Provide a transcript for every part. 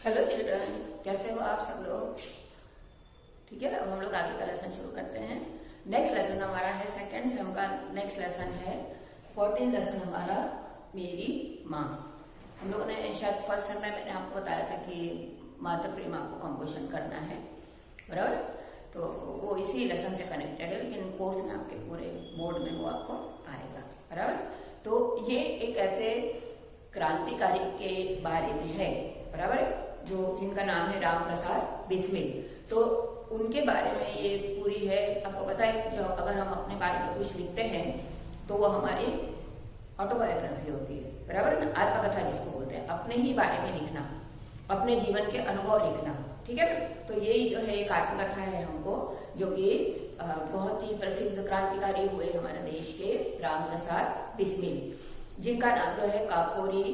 Hello children, कैसे हो आप सब लोग? ठीक है, अब हम लोग आगे का लेसन शुरू करते हैं। नेक्स्ट लेसन हमारा है सेकेंड सेम का। नेक्स्ट लेसन है 14 लेसन हमारा, मेरी माँ। हम लोगों ने शायद फर्स्ट सेम में मैंने आपको बताया था कि मातृ प्रेम आपको कंपोजिशन करना है, बराबर। तो वो इसी लेसन से कनेक्टेड है, लेकिन कोर्स में आपके पूरे बोर्ड में वो आपको आएगा, बराबर। तो ये एक ऐसे क्रांतिकारी के बारे में है, बराबर, जो जिनका नाम है राम प्रसाद बिस्मिल। तो उनके बारे में ये पूरी है। आपको पता है, जो अगर हम अपने बारे में कुछ लिखते हैं तो वो हमारी ऑटोबायोग्राफी होती है, बराबर ना। आत्मकथा जिसको बोलते हैं, अपने ही बारे में लिखना, अपने जीवन के अनुभव लिखना, ठीक है ना। तो यही जो है एक आत्मकथा है हमको, जो कि बहुत ही प्रसिद्ध क्रांतिकारी हुए हमारे देश के राम प्रसाद बिस्मिल, जिनका नाम जो है काकोरी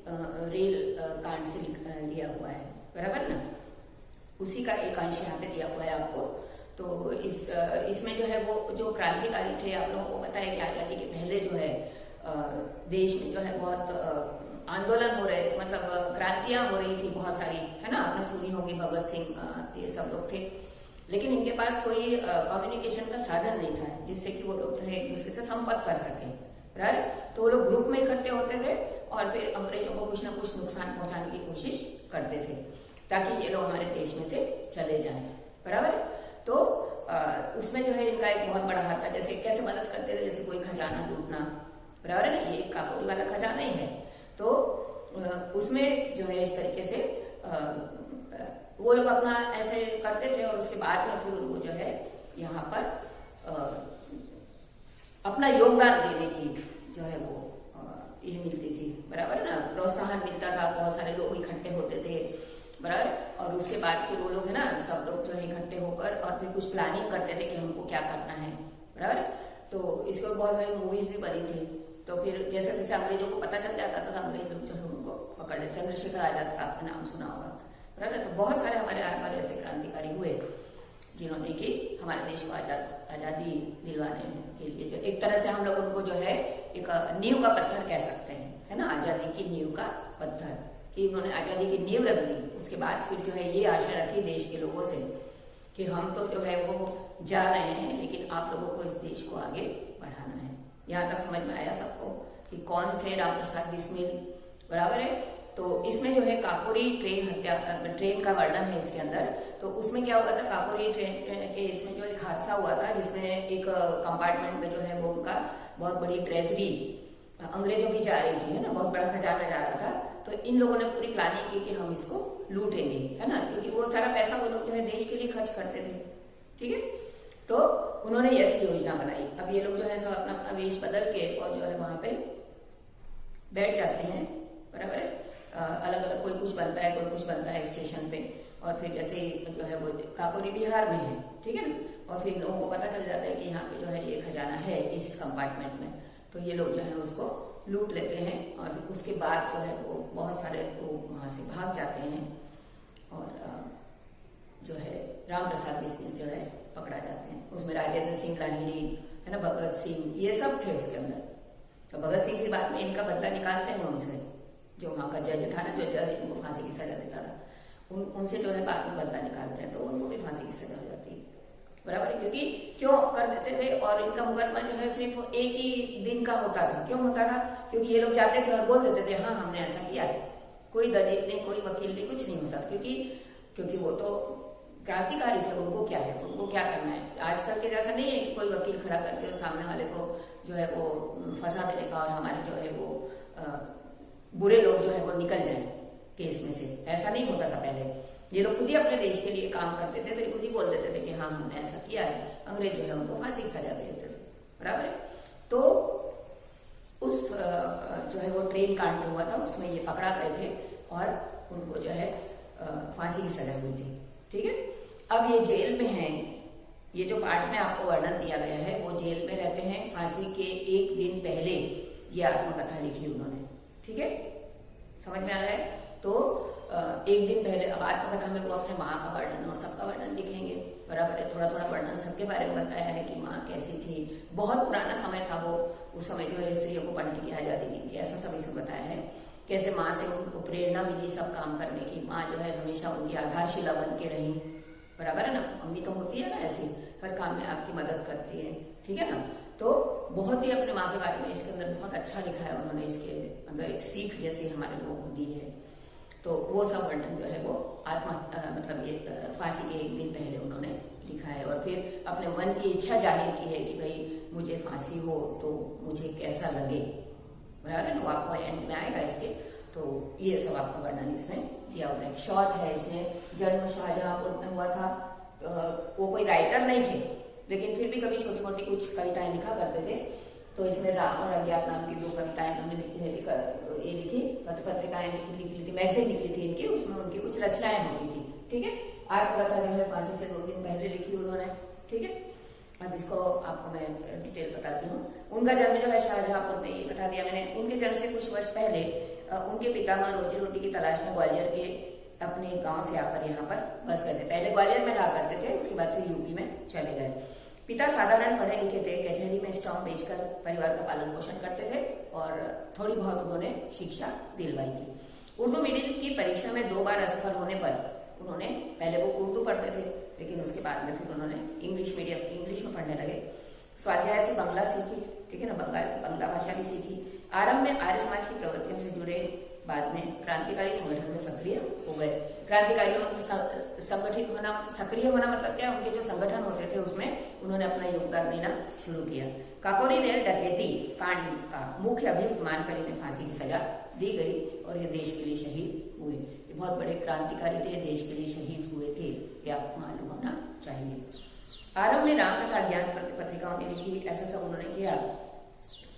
रेल कांड से लिया हुआ है, बराबर ना। उसी का एक अंश यहाँ पे दिया हुआ है आपको। तो इसमें जो है वो जो क्रांतिकारी थे, आप लोगों को पता है कि आजादी के पहले जो है देश में जो है बहुत आंदोलन हो रहे थे, मतलब क्रांतियां हो रही थी बहुत सारी, है ना। आपने सुनी होगी भगत सिंह, ये सब लोग थे। लेकिन इनके पास कोई कम्युनिकेशन का साधन नहीं था जिससे कि वो लोग जो है एक दूसरे से संपर्क कर सके, बराबर। तो वो लोग ग्रुप में इकट्ठे होते थे और फिर अंग्रेजों को कुछ ना कुछ नुकसान पहुंचाने की कोशिश करते थे, ताकि ये लोग हमारे देश में से चले जाएं, बराबर। तो उसमें जो है इनका एक बहुत बड़ा हाथ था। जैसे कैसे मदद करते थे, जैसे कोई खजाना लूटना, बराबर है ना, ये काकोरी वाला खजाना ही है। तो उसमें जो है इस तरीके से वो लोग अपना ऐसे करते थे, और उसके बाद में फिर उनको जो है यहाँ पर अपना योगदान देने की जो है वो ये मिलती थी, बराबर है ना। प्रोत्साहन मिलता था, बहुत सारे लोग इकट्ठे होते थे, बराबर। और उसके बाद फिर वो लोग है ना, सब लोग जो है इकट्ठे होकर और फिर कुछ प्लानिंग करते थे कि हमको क्या करना है, बराबर। तो इसके ऊपर बहुत सारी मूवीज भी बनी थी। तो फिर जैसे जैसे अंग्रेजों को पता चल जाता था, अंग्रेज लोग जो है उनको पकड़ ले। चंद्रशेखर आजाद का आपने नाम सुना होगा, बराबर। तो बहुत सारे हमारे ऐसे क्रांतिकारी हुए जिन्होंने कि हमारे देश को आजादी दिलवाने के लिए जो एक तरह से हम लोग उनको जो है एक नींव का पत्थर कह सकते हैं, है ना। आजादी की नींव का पत्थर, कि उन्होंने आजादी की नींव रख दी। उसके बाद फिर जो है ये आशा रखी देश के लोगों से कि हम तो जो है वो जा रहे हैं, लेकिन आप लोगों को इस देश को आगे बढ़ाना है। यहाँ तक समझ में आया सबको कि कौन थे राम प्रसाद बिस्मिल, बराबर है। तो इसमें जो है काकोरी ट्रेन का वर्णन है इसके अंदर। तो उसमें क्या हुआ था, काकोरी ट्रेन के इसमें जो एक हादसा हुआ था, जिसमें एक कंपार्टमेंट में जो है वो उनका बहुत बड़ी ट्रेजरी अंग्रेजों की जा रही थी, है ना, बहुत बड़ा खजाना जा रहा था। तो इन लोगों ने पूरी प्लानिंग की कि हम इसको लूटेंगे, है ना, क्योंकि वो सारा पैसा वो लोग जो है देश के लिए खर्च करते थे, ठीक है। तो उन्होंने ऐसी योजना बनाई। अब ये लोग जो है सब अपना अपना वेश बदल के और जो है वहां पे बैठ जाते हैं, बराबर है। अलग अलग कोई कुछ बनता है, कोई कुछ बनता है स्टेशन पे। और फिर जैसे जो है वो काकोरी बिहार में है, ठीक है ना। और फिर लोगों को पता चल जाता है कि यहाँ पे जो है ये खजाना है इस कंपार्टमेंट में। तो ये लोग जो है उसको लूट लेते हैं, और उसके बाद जो है वो बहुत सारे लोग वहां से भाग जाते हैं, और जो है राम प्रसाद बिस्मिल जो है पकड़ा जाते हैं। उसमें राजेंद्र सिंह लाहिड़ी, है ना, भगत सिंह, ये सब थे उसके अंदर। तो भगत सिंह की बात में इनका बदला निकालते हैं उनसे, जो वहां का जज था ना, जो जज इनको फांसी की सजा देता था, उनसे जो है बाद में बदला निकालते हैं, तो उनको भी फांसी की सजा हो जाती है, बराबर है। क्योंकि क्यों कर देते थे, और इनका मुकदमा जो है सिर्फ एक ही दिन का होता था। क्यों होता था? क्योंकि ये लोग जाते थे और बोल देते थे हाँ हमने ऐसा किया है। कोई दलील नहीं, कोई वकील नहीं, कुछ नहीं होता, क्योंकि वो तो क्रांतिकारी थे। उनको क्या है, उनको क्या करना है। आजकल के जैसा नहीं है कि कोई वकील खड़ा करके सामने वाले को जो है वो फंसा देने का, और हमारे जो है वो बुरे लोग जो है वो निकल जाए केस में से। ऐसा नहीं होता था पहले। ये लोग खुद ही अपने देश के लिए काम करते थे, तो ये खुद ही बोल देते थे कि हाँ हमने ऐसा किया है। अंग्रेज जो है उनको फांसी की सजा दे देते थे, बराबर है। तो उस जो है वो ट्रेन कांड जो हुआ था उसमें ये पकड़ा गए थे, और उनको जो है फांसी की सजा हुई थी, ठीक है। अब ये जेल में हैं। ये जो पाठ में आपको वर्णन दिया गया है, वो जेल में रहते हैं। फांसी के एक दिन पहले ये आत्मकथा लिखी उन्होंने, ठीक है, समझ में आ रहा है। तो एक दिन पहले अब आत्मकथा में वो अपने माँ का वर्णन और सबका वर्णन लिखेंगे, बराबर है। थोड़ा थोड़ा वर्णन सबके बारे में बताया है कि माँ कैसी थी। बहुत पुराना समय था वो, उस समय जो है स्त्रियों को पढ़ने की आजादी नहीं थी, ऐसा सब इसमें बताया है कैसे माँ से उनको प्रेरणा मिली सब काम करने की। माँ जो है हमेशा उनकी आधारशिला बन के रही, बराबर है ना। मम्मी तो होती है ना ऐसी, हर काम में आपकी मदद करती है, ठीक है ना। तो बहुत ही अपने माँ के बारे में इसके अंदर बहुत अच्छा लिखा है उन्होंने, इसके मतलब एक सीख जैसी हमारे लोगों को दी है। तो वो सब वर्णन जो है वो मतलब ये फांसी के एक दिन पहले उन्होंने लिखा है। और फिर अपने मन की इच्छा जाहिर की है कि भाई मुझे फांसी हो तो मुझे कैसा लगे, बराबर है ना। वो आपको एंड में आएगा इसके। तो ये सब आपका वर्णन इसमें दिया हुआ है। शॉर्ट है इसमें। जन्म शाहजहांपुर में हुआ था। वो कोई राइटर नहीं थे, लेकिन फिर भी कभी छोटी मोटी कुछ कविताएं लिखा करते थे। तो इसमें राम और अज्ञात नाम की 2 कविताएं उन्होंने ये लिखी, पत्रिकाएं निकली थी, मैगजीन निकली थी इनकी, उसमें उनकी कुछ रचनाएं होती थी, ठीक है। आत्मकथा जो है फांसी से 2 दिन पहले लिखी उन्होंने, ठीक है। अब इसको आपको मैं डिटेल बताती हूँ। उनका जन्म जो है शाहजहांपुर में, ये बता दिया मैंने। उनके जन्म से कुछ वर्ष पहले उनके पितामह रोजी रोटी की तलाश में ग्वालियर के अपने गांव से आकर यहाँ पर बस गए थे। पहले ग्वालियर में रहा करते थे, उसके बाद फिर यूपी में चले गए। पिता साधारण पढ़े लिखे थे, कचहरी में स्टॉम्प बेचकर परिवार का पालन पोषण करते थे और थोड़ी बहुत उन्होंने शिक्षा दिलवाई थी। उर्दू मीडियम की परीक्षा में 2 बार असफल होने पर उन्होंने, पहले वो उर्दू पढ़ते थे लेकिन उसके बाद में फिर उन्होंने इंग्लिश में पढ़ने लगे। स्वाध्याय से बांग्ला सीखी, ठीक है ना, बांग्ला भाषा भी सीखी। आरंभ में आर्य समाज की प्रवृत्तियों से जुड़े, बाद में क्रांतिकारी संगठन में सक्रिय हो गए। क्रांतिकारियों संगठित होना, सक्रिय होना मतलब क्या, उनके जो संगठन होते थे उसमें उन्होंने अपना योगदान देना शुरू किया। काकोरी रेल डकैती कांड का मुख्य अभियुक्त मानकर इन्हें फांसी की सजा दी गई और ये देश के लिए शहीद हुए। ये बहुत बड़े क्रांतिकारी थे, देश के लिए शहीद हुए थे, ये आपको मालूम होना चाहिए। आरंभ में राम तथा ज्ञान पत्रिकाओं ने लिखी, ऐसा सब उन्होंने किया।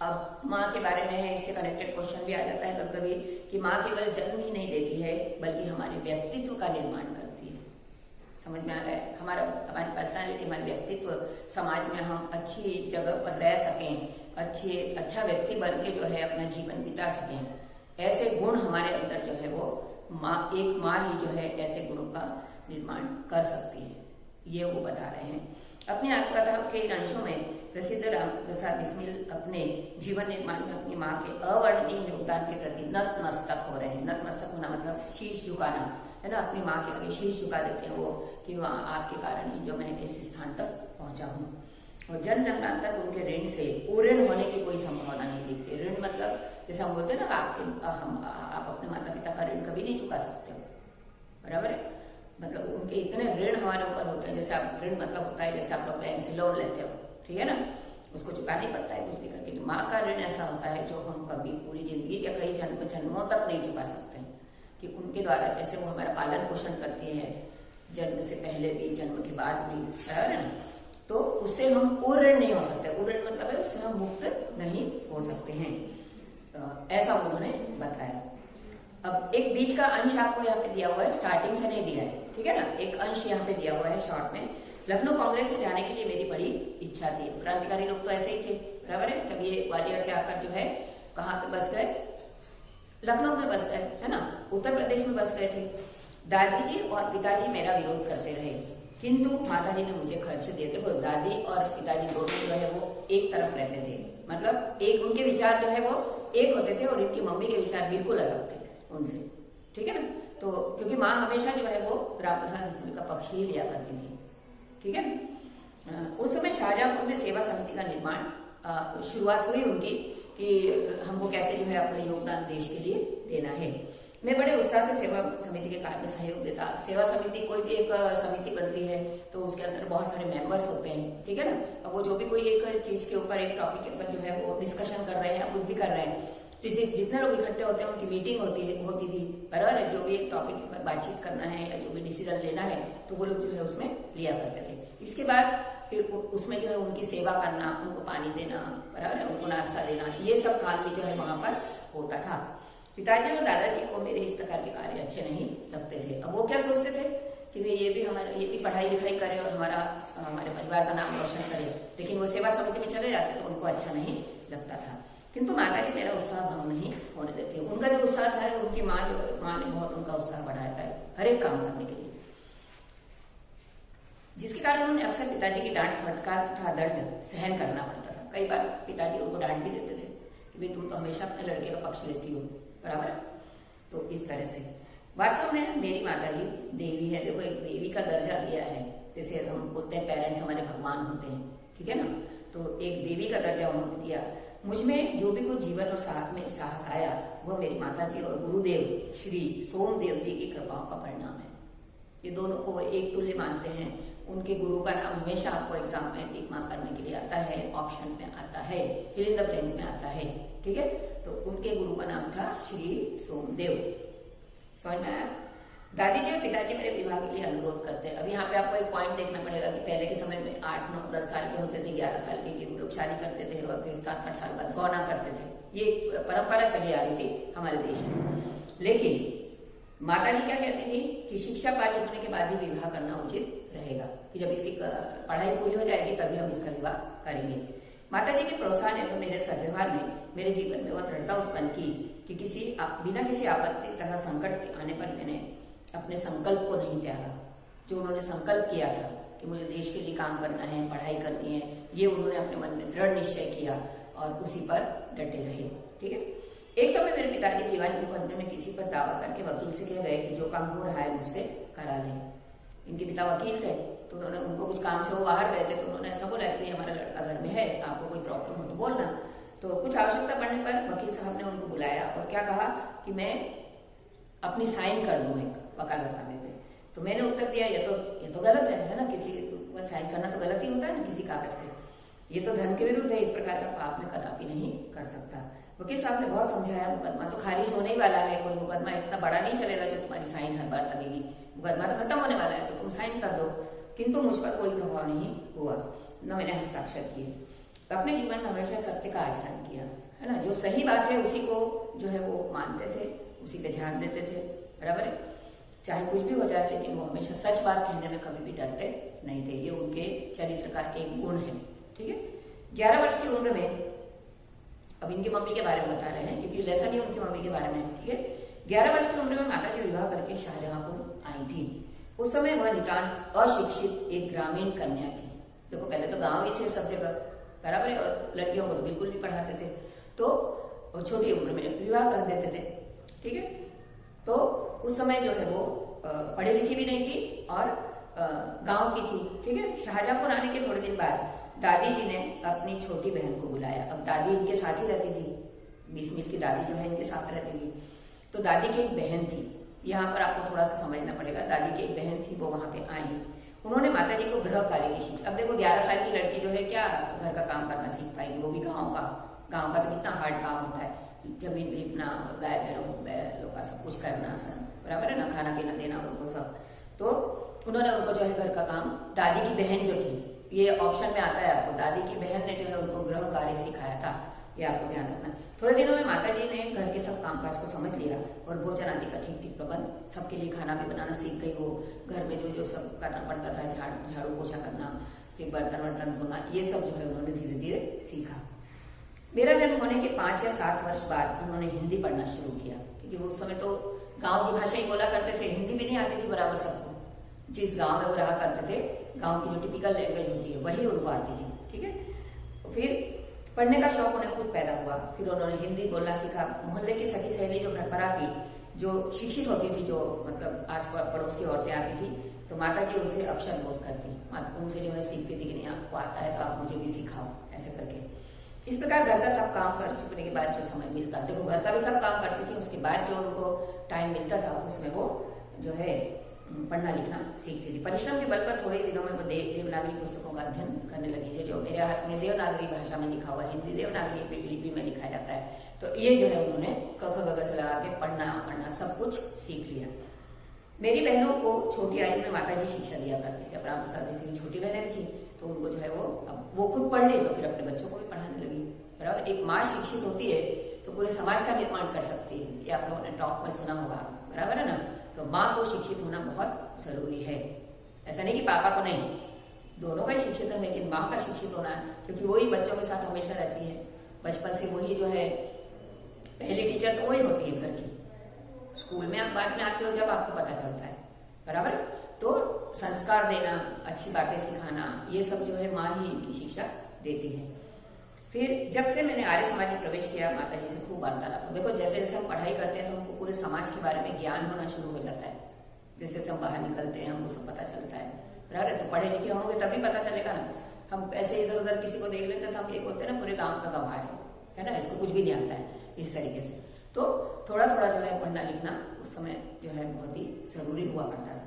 अब माँ के बारे में है, इससे कनेक्टेड क्वेश्चन भी आ जाता है कभी कभी कि माँ केवल जन्म ही नहीं देती है बल्कि हमारे व्यक्तित्व का निर्माण करती है। समझ में आ रहा है, हमारी पर्सनैलिटी, हमारे व्यक्तित्व, समाज में हम अच्छी जगह पर रह सकें, अच्छा व्यक्ति बन के जो है अपना जीवन बिता सकें, ऐसे गुण हमारे अंदर जो है वो एक माँ ही जो है ऐसे गुणों का निर्माण कर सकती है, ये वो बता रहे हैं। अपनी आत्मकथा के इन अंशों में प्रसिद्ध राम प्रसाद बिस्मिल अपने जीवन निर्माण में अपनी माँ के अवर्णनीय योगदान के प्रति नतमस्तक हो रहे हैं। नतमस्तक होना मतलब शीश झुकाना, है ना, अपनी माँ के आगे शीश झुका देते हैं वो कि वहाँ आपके कारण ही जो मैं इस स्थान तक पहुंचा हूँ। और जन जन्मांतर उनके ऋण से ऋण होने की कोई संभावना नहीं दिखती। ऋण मतलब जैसे हम बोलते हैं ना, आप अपने माता पिता का ऋण कभी नहीं चुका सकते हो, बराबर है। मतलब उनके इतने ऋण हमारे ऊपर होते हैं। जैसे आप ऋण मतलब होता है जैसे आप लोग बैंक से लोन लेते हो, ठीक है ना, उसको चुकाना ही पड़ता है कुछ भी करके। माँ का ऋण ऐसा होता है जो हम कभी पूरी जिंदगी या कई जन्मों तक नहीं चुका सकते हैं, कि उनके द्वारा जैसे वो हमारा पालन पोषण करती है, जन्म से पहले भी, जन्म के बाद भी, बराबर है ना। तो उससे हम पूर्ण ऋण नहीं हो सकते। पूर्ण ऋण मतलब है उससे हम मुक्त नहीं हो सकते हैं, ऐसा उन्होंने बताया। अब एक बीच का अंश आपको यहाँ पे दिया हुआ है, स्टार्टिंग से नहीं दिया है, ठीक है ना। एक अंश यहाँ पे दिया हुआ है शॉर्ट में। लखनऊ कांग्रेस में जाने के लिए मेरी बड़ी इच्छा थी। क्रांतिकारी लोग तो ऐसे ही थे, बराबर है। तब ये ग्वालियर से आकर जो है कहाँ पे बस गए, लखनऊ में बस गए, है ना, उत्तर प्रदेश में बस गए थे। दादी जी और पिताजी मेरा विरोध करते रहे, किंतु माताजी ने मुझे खर्च दिए थे। वो दादी और पिताजी दोनों जो है वो एक तरफ रहते थे, मतलब एक उनके विचार जो है वो एक होते थे और इनकी मम्मी के विचार बिल्कुल अलग थे उनसे, ठीक है ना। तो क्योंकि माँ हमेशा जो है वो राम प्रसाद बिस्मिल का पक्ष ही लिया करती थी, ठीक है ना। उस समय शाहजहांपुर में सेवा समिति का निर्माण शुरुआत हुई उनकी कि हमको कैसे जो है अपना योगदान देश के लिए देना है। मैं बड़े उत्साह से सेवा समिति के कार्य में सहयोग देता। सेवा समिति कोई भी एक समिति बनती है तो उसके अंदर बहुत सारे मेंबर्स होते हैं, ठीक है ना। अब वो जो भी कोई एक चीज के ऊपर, एक टॉपिक के ऊपर जो है वो डिस्कशन कर रहे हैं या कुछ भी कर रहे हैं, जितने लोग इकट्ठे होते हैं उनकी मीटिंग होती थी, बराबर है। जो भी एक टॉपिक के ऊपर बातचीत करना है या जो भी डिसीजन लेना है तो वो लोग जो है उसमें लिया करते थे। इसके बाद फिर उसमें जो है उनकी सेवा करना, उनको पानी देना, बराबर है, उनको नाश्ता देना, ये सब काम भी जो है वहां पर होता था। पिताजी और दादाजी को मेरे इस प्रकार के कार्य अच्छे नहीं लगते थे। अब वो क्या सोचते थे कि भाई ये भी पढ़ाई लिखाई करे और हमारे परिवार का नाम रोशन करे, लेकिन वो सेवा समिति में चले जाते तो उनको अच्छा नहीं लगता था। किंतु माताजी मेरा उत्साह भंग नहीं होने देती। उनका जो उत्साह था, उनकी माँ ने बहुत उनका उत्साह बढ़ाया था हर एक काम करने के लिए, जिसके कारण उन्हें अक्सर पिताजी की डांट, फटकार तथा दंड सहन करना पड़ता था। कई बार पिताजी उनको डांट भी देते थे कि भाई तुम तो हमेशा अपने लड़के का पक्ष लेती हो, बराबर है। इस तरह से वास्तव में मेरी माता जी देवी है। देखो एक देवी का दर्जा दिया है, जैसे हम बोलते हैं पेरेंट्स हमारे भगवान होते हैं, ठीक है ना, तो एक देवी का दर्जा उन्होंने दिया। मुझ में जो भी कुछ जीवन और साथ में साहस आया वो मेरी माता जी और गुरुदेव श्री सोमदेव जी की कृपाओं का परिणाम है। ये दोनों को एक तुल्य मानते हैं। उनके गुरु का नाम हमेशा आपको एग्जाम में टिक मार्क करने के लिए आता है, ऑप्शन में आता है, फिल इन द ब्लैंक्स में आता है, ठीक है। तो उनके गुरु का नाम था श्री सोमदेव। समझ में आया? दादी जी और पिताजी मेरे विवाह के लिए अनुरोध करते हैं। अब यहाँ पे आपको एक पॉइंट देखना पड़ेगा कि पहले के समय में 8, 9, 10 साल के होते थे, 11 साल के लोग शादी करते थे और फिर 7, 8 साल बाद गौना करते थे। ये परंपरा चली आ रही थी हमारे देश में। लेकिन माता जी क्या कहती थी कि शिक्षा पा चुकने के बाद ही विवाह करना उचित रहेगा, कि जब इसकी पढ़ाई पूरी हो जाएगी तभी हम इसका विवाह करेंगे। माता जी के प्रोत्साहन एवं मेरे सद्व्यवहार ने मेरे जीवन में वह दृढ़ता उत्पन्न की कि बिना किसी आपत्ति तथा संकट के आने पर मैंने अपने संकल्प को नहीं त्यागा। जो उन्होंने संकल्प किया था कि मुझे देश के लिए काम करना है, पढ़ाई करनी है, ये उन्होंने अपने मन में दृढ़ निश्चय किया और उसी पर डटे रहे, ठीक है। एक समय मेरे पिताजी दीवानी मुकदमे में किसी पर दावा करके वकील से कह गए कि जो काम हो रहा है मुझसे करा लें। इनके पिता वकील थे, तो उन्होंने उनको कुछ काम से वो बाहर गए थे, तो उन्होंने ऐसा बोला कि हमारा लड़का घर में है, आपको कोई प्रॉब्लम हो तो बोलना। तो कुछ आवश्यकता पड़ने पर वकील साहब ने उनको बुलाया और क्या कहा कि मैं अपनी साइन कर दूं एक वकालतनामे पे। तो मैंने उत्तर दिया ये तो गलत है ना, किसी पर साइन करना तो गलत ही होता है ना किसी कागज पे, ये तो धर्म के विरुद्ध है, इस प्रकार का पाप मैं कदापि नहीं कर सकता। वकील साहब ने बहुत समझाया, मुकदमा तो खारिज होने ही वाला है, कोई मुकदमा इतना बड़ा नहीं चलेगा जो तुम्हारी साइन हर बार लगेगी, मुकदमा तो खत्म होने वाला है, तो तुम साइन कर दो। किंतु मुझ पर कोई प्रभाव नहीं हुआ, न मैंने हस्ताक्षर किए। अपने जीवन में हमेशा सत्य का आचरण किया, है ना, जो सही बात है उसी को जो है वो मानते थे, उसी पे ध्यान देते थे, बराबर है, चाहे कुछ भी हो जाए, लेकिन वो हमेशा सच बात कहने में कभी भी डरते नहीं थे। ये उनके चरित्र का एक गुण है, ठीक है। 11 वर्ष की उम्र में, अब इनकी मम्मी के बारे में बता रहे हैं क्योंकि लेसन ही उनकी मम्मी के बारे में, ठीक है। 11 वर्ष की उम्र में माताजी विवाह करके शाहजहांपुर आई थी। उस समय वह नितांत अशिक्षित एक ग्रामीण कन्या थी। देखो पहले तो गांव ही थे सब जगह, बराबर है, और लड़कियों को तो बिल्कुल नहीं पढ़ाते थे, तो छोटी उम्र में विवाह कर देते थे, ठीक है। तो उस समय जो है वो पढ़ी लिखी भी नहीं थी और गांव की थी, ठीक है। शाहजहांपुर आने के थोड़े दिन बाद दादी जी ने अपनी छोटी बहन को बुलाया। अब दादी इनके साथ ही रहती थी, 20 मील की दादी जो है इनके साथ रहती थी। तो दादी की एक बहन थी, यहाँ पर आपको थोड़ा सा समझना पड़ेगा। दादी की एक बहन थी, वो वहां पे आई। उन्होंने माता जी को गृह कार्य की शिक्षा। अब देखो 11 साल की लड़की जो है क्या घर का काम करना सीख पाएगी, वो भी गाँव का तो कितना हार्ड काम होता है, जमीन लिपना, गाय बैलों का सब कुछ करना, बराबर है ना, खाना पीना देना उनको सब। तो उन्होंने उनको जो है घर का काम, दादी की बहन जो थी, ये ऑप्शन में आता है आपको, दादी की बहन ने जो है उनको गृह कार्य सिखाया था, ये आपको ध्यान रखना। थोड़े दिनों में माता जी ने घर के सब कामकाज को समझ लिया और भोजन आदि का ठीक ठीक प्रबंध, सबके लिए खाना भी बनाना सीख गई। वो घर में जो सब करना पड़ता था, झाड़ू पोछा करना, फिर बर्तन वर्तन धोना, ये सब जो है उन्होंने धीरे धीरे सीखा। मेरा जन्म होने के 5 या 7 वर्ष बाद उन्होंने हिंदी पढ़ना शुरू किया, क्योंकि वो उस समय तो गांव की भाषा ही बोला करते थे, हिंदी भी नहीं आती थी बराबर सबको। जिस गांव में वो रहा करते थे, गांव की जो टिपिकल लैंग्वेज होती है वही उनको आती थी, ठीक है। फिर पढ़ने का शौक उन्हें खुद पैदा हुआ, फिर उन्होंने हिंदी बोलना सीखा। मोहल्ले की सखी सहेली जो घर पर आती, जो शिक्षित होती थी, जो मतलब आस पड़ोस की औरतें आती थी, तो माता जी उनसे अक्षर बोध करती, उनसे जो है सीखती थी कि नहीं आपको आता है तो आप मुझे भी सिखाओ, ऐसे करके। इस प्रकार घर का सब काम कर चुकने के बाद जो समय मिलता, देखो घर का भी सब काम करती थी, उसके बाद जो उनको टाइम मिलता था उसमें वो जो है पढ़ना लिखना सीखती थी। परिश्रम के बल पर थोड़े दिनों में वो देवनागरी पुस्तकों का अध्ययन करने लगी, जो मेरे हाथ में देवनागरी भाषा में लिखा हुआ, हिंदी देवनागरी लिपि में लिखा जाता है। तो ये जो है उन्होंने क ख ग घ से लगा के पढ़ना सब कुछ सीख लिया। मेरी बहनों को छोटी आयु में माता जी शिक्षा दिया करती थी। अपराम प्रसाद जैसे की छोटी बहनें भी थी, तो उनको जो है वो खुद पढ़ ली, तो फिर अपने बच्चों को भी पढ़ाने लगी, बराबर। एक माँ शिक्षित होती है तो पूरे समाज का निर्माण कर सकती है, ये आप लोगों ने टॉक में सुना होगा, बराबर है ना। तो माँ को शिक्षित होना बहुत जरूरी है, ऐसा नहीं कि पापा को नहीं, दोनों का ही शिक्षित है, लेकिन माँ का शिक्षित होना, क्योंकि वही बच्चों के साथ हमेशा रहती है, बचपन से वही जो है पहली टीचर तो वही होती है घर की। स्कूल में आप बाद में आते हो जब आपको पता चलता है, बराबर। तो संस्कार देना, अच्छी बातें सिखाना, ये सब जो है माँ ही इनकी शिक्षा देती है। फिर जब से मैंने आर्य समाज में प्रवेश किया, माता जी से खूब वार्तालाप। देखो जैसे जैसे हम पढ़ाई करते हैं तो हमको पूरे समाज के बारे में ज्ञान होना शुरू हो जाता है। जैसे जैसे हम बाहर निकलते हैं हमको सब पता चलता है। अरे तो पढ़े लिखे होंगे तभी पता चलेगा ना। हम ऐसे इधर उधर किसी को देख लेते हैं तो हम एक होते हैं ना पूरे गांव का गंवार है ना, इसको कुछ भी नहीं आता है, इस तरीके से। तो थोड़ा थोड़ा जो है पढ़ना लिखना उस समय जो है बहुत ही जरूरी हुआ करता था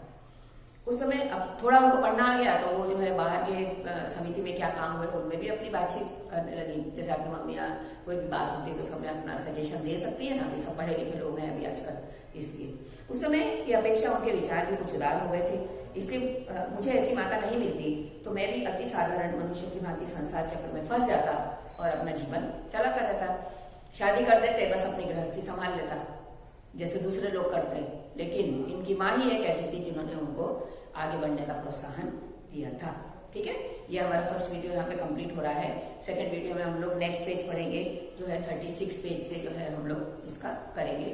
उस समय। अब थोड़ा उनको पढ़ना आ गया तो वो जो है बाहर के समिति में क्या काम हुए उनमें भी अपनी बातचीत करने लगी। जैसे आपकी मम्मियाँ कोई भी बात होती है तो उसमें अपना सजेशन दे सकती है ना, अभी सब पढ़े लिखे लोग हैं अभी आजकल, इसलिए उस समय की अपेक्षा उनके विचार भी कुछ उदार हो गए थे। इसलिए मुझे ऐसी माता नहीं मिलती तो मैं भी अति साधारण मनुष्यों की भांति संसार चक्र में फंस जाता और अपना जीवन चलाता रहता। शादी कर देते, बस अपनी गृहस्थी संभाल लेता जैसे दूसरे लोग करते हैं। लेकिन इनकी माँ ही एक ऐसी थी जिन्होंने उनको आगे बढ़ने का प्रोत्साहन दिया था। ठीक है, ये हमारा फर्स्ट वीडियो यहाँ पे कंप्लीट हो रहा है। सेकंड वीडियो में हम लोग नेक्स्ट पेज पढ़ेंगे जो है 36 पेज से जो है हम लोग इसका करेंगे।